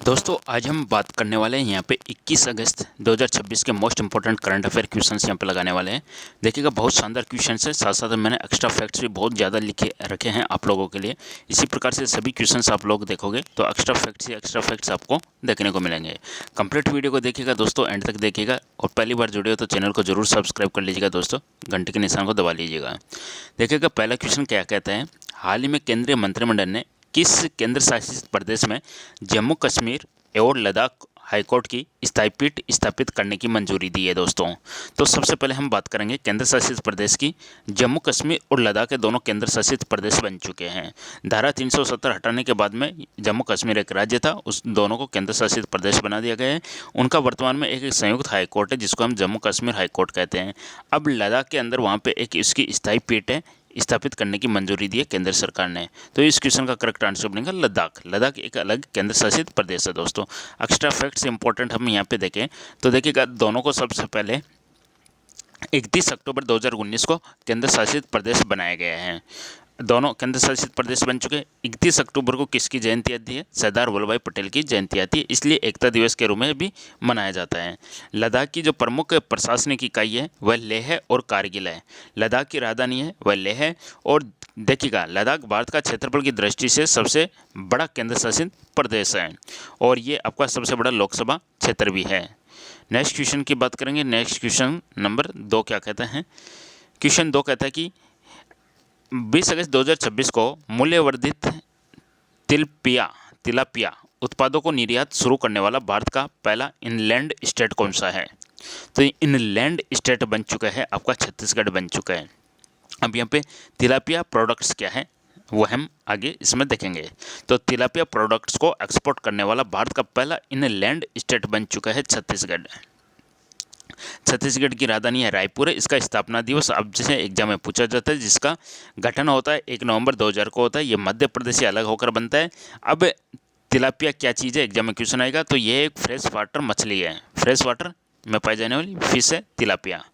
दोस्तों आज हम बात करने वाले हैं यहाँ पे 21 अगस्त 2026 के most important current affair questions यहाँ पे लगाने वाले हैं। देखिएगा बहुत शानदार क्वेश्चंस है, साथ साथ मैंने एक्स्ट्रा फैक्ट्स भी बहुत ज़्यादा लिखे रखे हैं आप लोगों के लिए। इसी प्रकार से सभी क्वेश्चंस आप लोग देखोगे तो एक्स्ट्रा फैक्ट्स आपको देखने को मिलेंगे। कंप्लीट वीडियो को देखिएगा दोस्तों, एंड तक देखिएगा, और पहली बार जुड़े हो तो चैनल को जरूर सब्सक्राइब कर लीजिएगा दोस्तों, घंटे के निशान को दबा लीजिएगा। देखिएगा पहला क्वेश्चन क्या कहता है, हाल ही में केंद्रीय मंत्रिमंडल ने किस केंद्र शासित प्रदेश में जम्मू कश्मीर और लद्दाख हाईकोर्ट की स्थायी पीठ स्थापित करने की मंजूरी दी है दोस्तों। तो सबसे पहले हम बात करेंगे केंद्र शासित प्रदेश की। जम्मू कश्मीर और लद्दाख के दोनों केंद्र शासित प्रदेश बन चुके हैं। धारा 370 हटाने के बाद में जम्मू कश्मीर एक राज्य था, उस दोनों को केंद्र शासित प्रदेश बना दिया गया है। उनका वर्तमान में एक संयुक्त हाईकोर्ट है जिसको हम जम्मू कश्मीर हाईकोर्ट कहते हैं। अब लद्दाख के अंदर वहाँ पे एक इसकी स्थायी पीठ है, स्थापित करने की मंजूरी दी है केंद्र सरकार ने। तो इस क्वेश्चन का करेक्ट आंसर बनेगा लद्दाख। लद्दाख एक अलग केंद्र शासित प्रदेश है दोस्तों। एक्स्ट्रा फैक्ट्स इंपॉर्टेंट हम यहाँ पे देखें तो देखिएगा दोनों को सबसे पहले 31 अक्टूबर 2019 को केंद्र शासित प्रदेश बनाया गया है। दोनों केंद्र शासित प्रदेश बन चुके हैं। 31 अक्टूबर को किसकी जयंती आती है? सरदार वल्लभ भाई पटेल की जयंती आती है, इसलिए एकता दिवस के रूप में भी मनाया जाता है। लद्दाख की जो प्रमुख प्रशासनिक इकाई है वह लेह और कारगिल है। लद्दाख की राजधानी है वह लेह है। और देखिएगा लद्दाख भारत का क्षेत्रफल की दृष्टि से सबसे बड़ा केंद्र शासित प्रदेश है, और ये आपका सबसे बड़ा लोकसभा क्षेत्र भी है। नेक्स्ट क्वेश्चन की बात करेंगे। नेक्स्ट क्वेश्चन नंबर 2 क्या कहता है? क्वेश्चन 2 कहता है कि 20 अगस्त 2026 को मूल्यवर्धित तिलापिया उत्पादों को निर्यात शुरू करने वाला भारत का पहला इनलैंड स्टेट कौन सा है? तो इनलैंड स्टेट बन चुका है आपका छत्तीसगढ़ बन चुका है। अब यहाँ पे तिलापिया प्रोडक्ट्स क्या है वो हम आगे इसमें देखेंगे। तो तिलापिया प्रोडक्ट्स को एक्सपोर्ट करने वाला भारत का पहला इनलैंड स्टेट बन चुका है छत्तीसगढ़। छत्तीसगढ़ की राजधानी है रायपुर है। इसका स्थापना दिवस अब जैसे एग्जाम में पूछा जाता है, जिसका गठन होता है 1 नवंबर 2000 को होता है। ये मध्य प्रदेश से अलग होकर बनता है। अब तिलापिया क्या चीज़ है, एग्जाम में क्वेश्चन आएगा। तो ये एक फ्रेश वाटर मछली है, फ्रेश वाटर में पाई जाने वाली फिश है तिलापिया।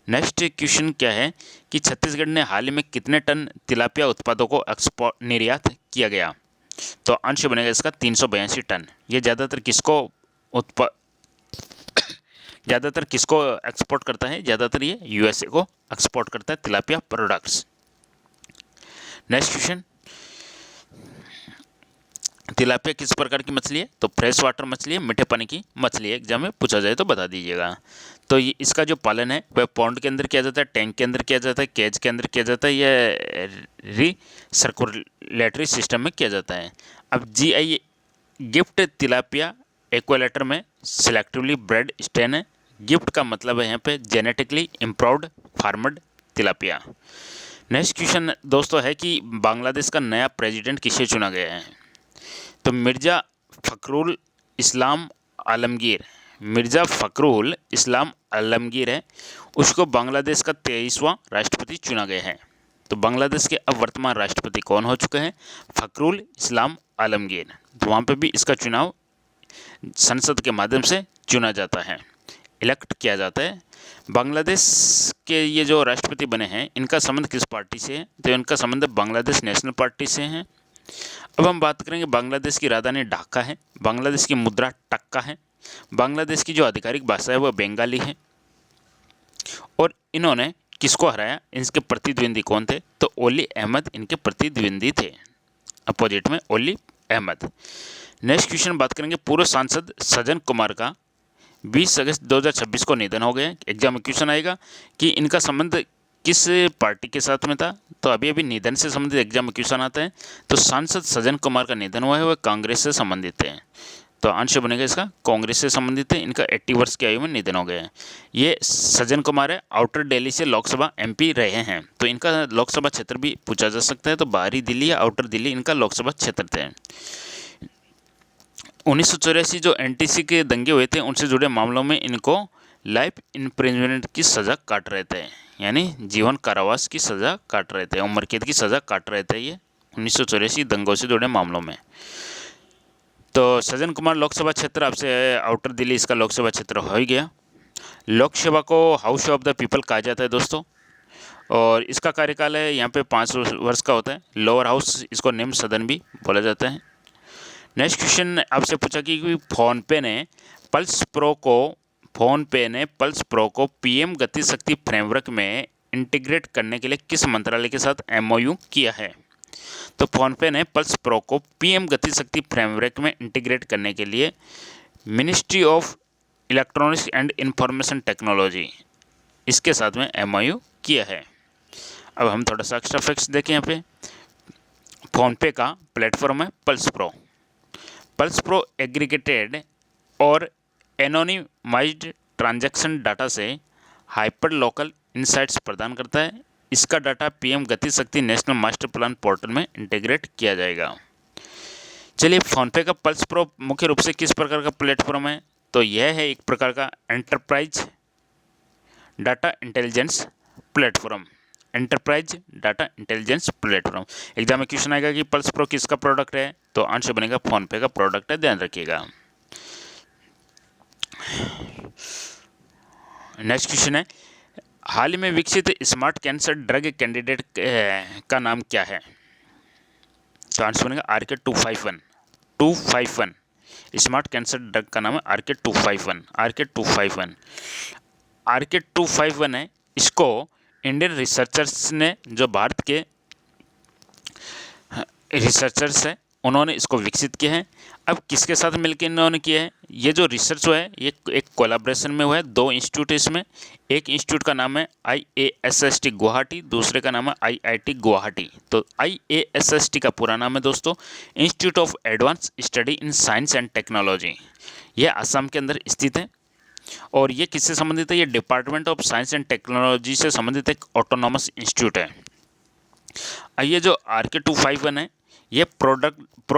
नेक्स्ट क्वेश्चन क्या है कि छत्तीसगढ़ ने हाल ही में कितने टन तिलापिया उत्पादों को एक्सपोर्ट निर्यात किया गया? तो आंसर बनेगा इसका 382 टन। ये ज़्यादातर किसको एक्सपोर्ट करता है? ज़्यादातर ये यूएसए को एक्सपोर्ट करता है tilapia products. Next question, tilapia किस प्रकार की मछली है? तो फ्रेश वाटर मछली है, मीठे पानी की मछली है। एग्जाम में पूछा जाए तो बता दीजिएगा। तो ये इसका जो पालन है वह पॉन्ड के अंदर किया जाता है, टैंक के अंदर किया जाता है, केज के अंदर किया जाता है, या रिसर्कुलेटरी सिस्टम में किया जाता है। अब जीआई गिफ्ट तिलापिया एक्वालेटर में सिलेक्टिवली ब्रेड स्टेन है। गिफ्ट का मतलब है यहाँ पे genetically improved farmed tilapia. Next question दोस्तों है कि बांग्लादेश का नया प्रेसिडेंट किसे चुना गया है? तो मिर्ज़ा फ़खरुल इस्लाम आलमगीर है, उसको बांग्लादेश का 23वां राष्ट्रपति चुना गया है। तो बांग्लादेश के अब वर्तमान राष्ट्रपति कौन हो चुके हैं? फ़खरुल इस्लाम आलमगीर। तो वहाँ पे भी इसका चुनाव संसद के माध्यम से चुना जाता है, इलेक्ट किया जाता है। बांग्लादेश के ये जो राष्ट्रपति बने हैं इनका संबंध किस पार्टी से है? तो इनका संबंध बांग्लादेश नेशनल पार्टी से है। अब हम बात करेंगे, बांग्लादेश की राजधानी ढाका है, बांग्लादेश की मुद्रा टक्का है, बांग्लादेश की जो आधिकारिक भाषा है वह बंगाली है। और इन्होंने किसको हराया? इनके प्रतिद्वंदी कौन थे? तो ओली अहमद इनके प्रतिद्वंदी थे, अपोजिट में ओली अहमद। नेक्स्ट क्वेश्चन बात करेंगे, पूर्व सांसद सज्जन कुमार का 20 अगस्त 2026 को निधन हो गया। एग्जाम में क्वेश्चन आएगा कि इनका संबंध किस पार्टी के साथ में था? तो अभी निधन से संबंधित एग्जाम में क्वेश्चन आता है। तो सांसद सज्जन कुमार का निधन हुआ है, वह कांग्रेस से संबंधित है। तो आंसर बनेगा इसका कांग्रेस से संबंधित है। इनका 80 वर्ष की आयु में निधन हो गया है। ये सज्जन कुमार है, आउटर दिल्ली से लोकसभा एमपी रहे हैं। तो इनका लोकसभा क्षेत्र भी पूछा जा सकता है। तो बाहरी दिल्ली या आउटर दिल्ली इनका लोकसभा क्षेत्र थे। 1984 जो एनटीसी के दंगे हुए थे उनसे जुड़े मामलों में इनको लाइफ इम्प्रिजनमेंट की सज़ा काट रहे थे, यानी जीवन कारावास की सज़ा काट रहे थे, उम्र कैद की सज़ा काट रहे थे ये 1984 दंगों से जुड़े मामलों में। तो सज्जन कुमार लोकसभा क्षेत्र आपसे आउटर दिल्ली इसका लोकसभा क्षेत्र हो ही गया। लोकसभा को हाउस ऑफ द पीपल कहा जाता है दोस्तों, और इसका कार्यकाल है यहाँ पे 5 वर्ष का होता है। लोअर हाउस इसको निम्न सदन भी बोला जाता है। नेक्स्ट क्वेश्चन आपसे पूछा कि फ़ोनपे ने पल्स प्रो को पीएम गति शक्ति फ्रेमवर्क में इंटीग्रेट करने के लिए किस मंत्रालय के साथ एमओयू किया है? तो फ़ोनपे ने पल्स प्रो को पीएम गति शक्ति फ्रेमवर्क में इंटीग्रेट करने के लिए ministry of electronics and information technology इसके साथ में एमओयू किया है। अब हम थोड़ा सा एक्स्ट्रा फैक्ट्स देखें। यहाँ पे फ़ोनपे का प्लेटफॉर्म है पल्स प्रो एग्रीगेटेड और एनोनिमाइज्ड ट्रांजैक्शन डाटा से हाइपर लोकल इनसाइट्स प्रदान करता है। इसका डाटा पीएम गति शक्ति नेशनल मास्टर प्लान पोर्टल में इंटीग्रेट किया जाएगा। चलिए, फ़ोनपे का पल्स प्रो मुख्य रूप से किस प्रकार का प्लेटफॉर्म है? तो यह है एक प्रकार का enterprise data intelligence platform. Exam में क्वेश्चन आएगा कि पल्स प्रो किसका प्रोडक्ट है, तो आंसर बनेगा फ़ोनपे का प्रोडक्ट है, ध्यान रखिएगा। नेक्स्ट क्वेश्चन है, हाल ही में विकसित स्मार्ट कैंसर ड्रग कैंडिडेट का नाम क्या है? तो आंसर बनेगा RK-251। स्मार्ट कैंसर ड्रग का नाम है RK-251 है। इसको इंडियन रिसर्चर्स ने, जो भारत के रिसर्चर्स हैं, उन्होंने इसको विकसित किया है। अब किसके साथ मिलकर इन्होंने किया है? ये जो रिसर्च हुआ है ये एक कोलैबोरेशन में हुआ है, दो इंस्टीट्यूट इसमें। एक इंस्टीट्यूट का नाम है IASST गुवाहाटी, दूसरे का नाम है IIT गुवाहाटी। तो IASST का पूरा नाम है दोस्तों institute of advance study in science and technology. यह असम के अंदर स्थित है और ये किससे संबंधित है? ये department of science and technology से संबंधित एक ऑटोनॉमस इंस्टीट्यूट है। ये जो RK-251 है ये प्रो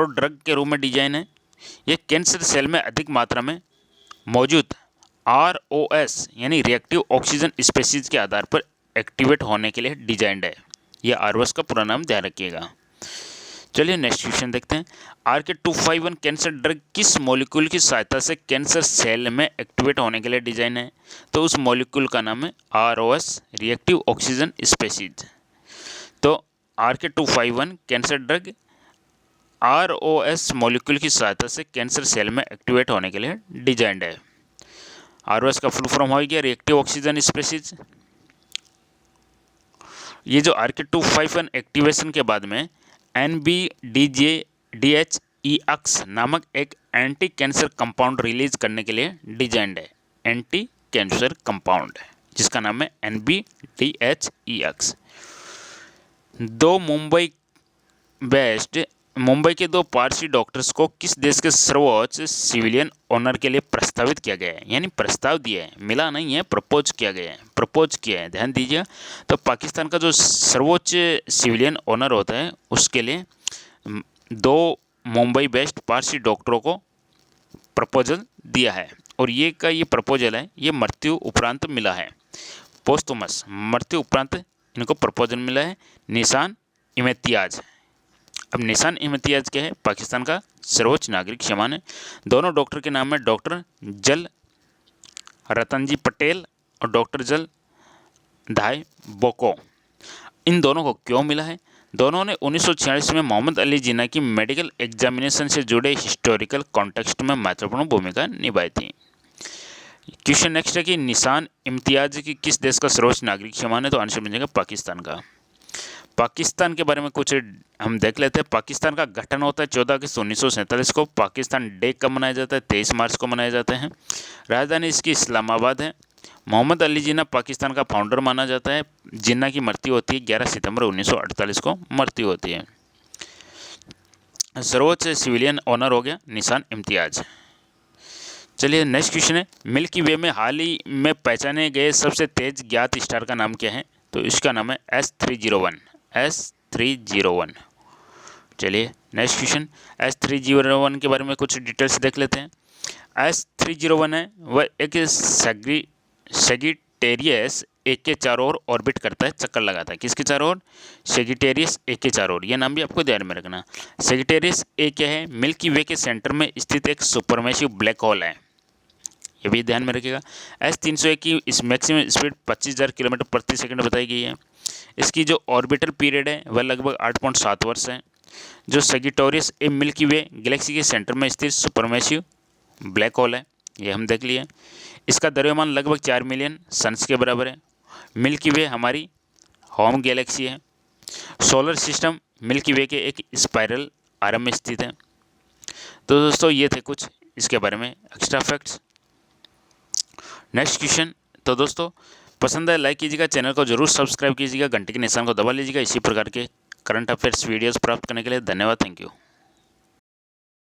ड्रग के रूप में डिजाइन है। ये कैंसर सेल में अधिक मात्रा में मौजूद ROS यानी रिएक्टिव ऑक्सीजन स्पीशीज के आधार पर एक्टिवेट होने के लिए डिजाइंड है। ये ROS का पूरा नाम ध्यान रखिएगा। चलिए नेक्स्ट क्वेश्चन देखते हैं। RK-251 कैंसर ड्रग किस मॉलिक्यूल की सहायता से कैंसर सेल में एक्टिवेट होने के लिए डिजाइन है? तो उस मॉलिक्यूल का नाम है ROS रिएक्टिव ऑक्सीजन स्पीशीज। तो RK-251 cancer drug ROS molecule की सहायता से कैंसर सेल में एक्टिवेट होने के लिए डिजाइंड है। ROS का फुल फॉर्म हो गया रिएक्टिव ऑक्सीजन स्पीशीज। ये जो RK-251 एक्टिवेशन के बाद में NBDHEX नामक एक एंटी कैंसर कंपाउंड रिलीज करने के लिए डिजाइंड है। एंटी कैंसर कंपाउंड जिसका नाम है NBDHEX। मुंबई के दो पारसी डॉक्टर्स को किस देश के सर्वोच्च सिविलियन ऑनर के लिए प्रस्तावित किया गया है? यानी प्रस्ताव दिया है, मिला नहीं है, प्रपोज किया है। ध्यान दीजिए। तो पाकिस्तान का जो सर्वोच्च सिविलियन ऑनर होता है उसके लिए दो मुंबई बेस्ड पारसी डॉक्टरों को प्रपोजल दिया है और ये प्रपोजल है ये मृत्यु उपरांत मिला है। पोस्टुमस मृत्यु उपरांत इनको प्रपोजल मिला है। निशान इम्तियाज। अब निशान इम्तियाज क्या है? पाकिस्तान का सर्वोच्च नागरिक सम्मान है। दोनों डॉक्टर के नाम है डॉक्टर जल रतनजी पटेल और डॉक्टर जल धाय बोको। इन दोनों को क्यों मिला है? दोनों ने 1946 में मोहम्मद अली जिन्ना की मेडिकल एग्जामिनेशन से जुड़े हिस्टोरिकल कॉन्टेक्स्ट में महत्वपूर्ण भूमिका निभाई थी। क्वेश्चन नेक्स्ट है कि निशान इम्तियाज की किस देश का सर्वोच्च नागरिक सम्मान है? तो आंसर बनेगा पाकिस्तान का। पाकिस्तान के बारे में कुछ हम देख लेते हैं। पाकिस्तान का गठन होता है 14 अगस्त 1947 को। पाकिस्तान डे कब मनाया जाता है? 23 मार्च को मनाए जाते हैं। राजधानी इसकी इस्लामाबाद है। मोहम्मद अली जिन्ना पाकिस्तान का फाउंडर माना जाता है। जिन्ना की मृत्यु होती है 11 सितंबर 1948 को मृत्यु होती है। सर्वोच्च सिविलियन ऑनर हो गया निशान इम्तियाज। चलिए नेक्स्ट क्वेश्चन है, मिल्की वे में हाल ही में पहचाने गए सबसे तेज ज्ञात स्टार का नाम क्या है? तो इसका नाम है S301। चलिए नेक्स्ट क्वेश्चन, S301 के बारे में कुछ डिटेल्स देख लेते हैं। S301 है वह एक सेगिटेरियस ए के चारों ओर ऑर्बिट करता है, चक्कर लगाता है। किसके चारों ओर? सेगिटेरियस ए के चारों ओर। यह नाम भी आपको ध्यान में रखना। सेगिटेरियस ए क्या है? मिल्की वे के सेंटर में स्थित एक सुपरमैसिव ब्लैक होल है, ये भी ध्यान में रखिएगा। S301 की इस मैक्सिमम स्पीड 25,000 किलोमीटर प्रति सेकंड बताई गई है। इसकी जो ऑर्बिटल पीरियड है वह लगभग 8.7 वर्ष है। जो सगिटोरियस ए मिल्की वे गैलेक्सी के सेंटर में स्थित सुपरमैसिव ब्लैक होल है, ये हम देख लिए। इसका द्रव्यमान लगभग 4 मिलियन सन्स के बराबर है। मिल्की वे हमारी होम गैलेक्सी है। सोलर सिस्टम मिल्की वे के एक स्पाइरल आर्म में स्थित है। तो दोस्तों ये थे कुछ इसके बारे में एक्स्ट्रा फैक्ट्स। Next question. तो दोस्तों पसंद है लाइक कीजिएगा, चैनल को जरूर सब्सक्राइब कीजिएगा, घंटे के निशान को दबा लीजिएगा इसी प्रकार के करंट अफेयर्स वीडियोस प्राप्त करने के लिए। धन्यवाद, थैंक यू।